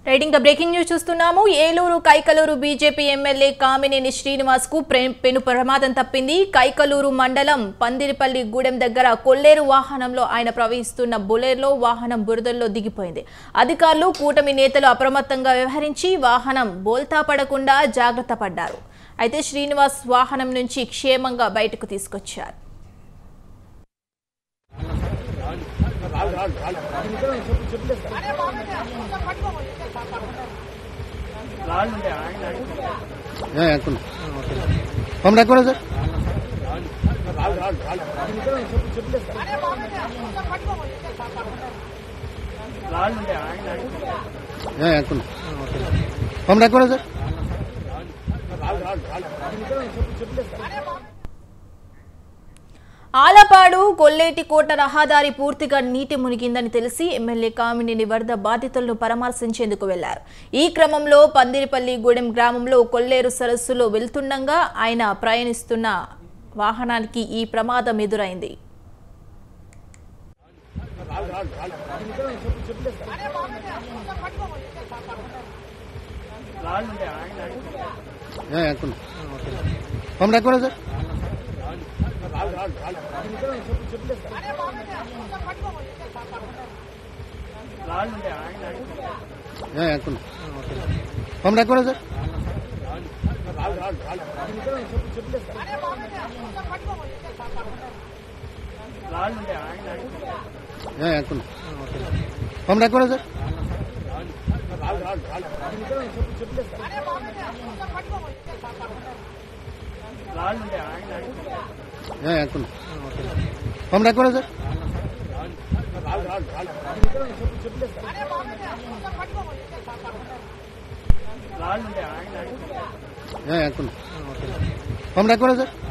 Riding breaking news చూస్తున్నాము. Eluru Kaikaluru BJP MLA Kamineni Srinivas కు పెను ప్రమాదం తప్పింది. కైకలూరు మండలం పందిరిపల్లి గూడెం దగ్గర కొల్లేరు వాహనంలో ఆయన ప్రవహిస్తున్న బులెరో వాహనం బురదల్లో దిగిపోయింది. అధికారులు కూటమి నేతలు అప్రమత్తంగా వ్యవహరించి వాహనం బోల్తా పడకుండా జాగ్రత్త పడ్డారు. అయితే శ్రీనివాస్ వాహనం నుంచి క్షేమంగా బయటకు తీసుకొచ్చారు. ఆలపాడు కొల్లేటికోట రహదారి పూర్తిగా నీటి మునిగిందని తెలిసి ఎమ్మెల్యే కామినేని వరద బాధితులను పరామర్శించేందుకు వెళ్లారు. ఈ క్రమంలో పందిరిపల్లి గూడెం గ్రామంలో కొల్లేరు సరస్సులో వెళ్తుండగా ఆయన ప్రయాణిస్తున్న వాహనానికి ఈ ప్రమాదం ఎదురైంది. సార్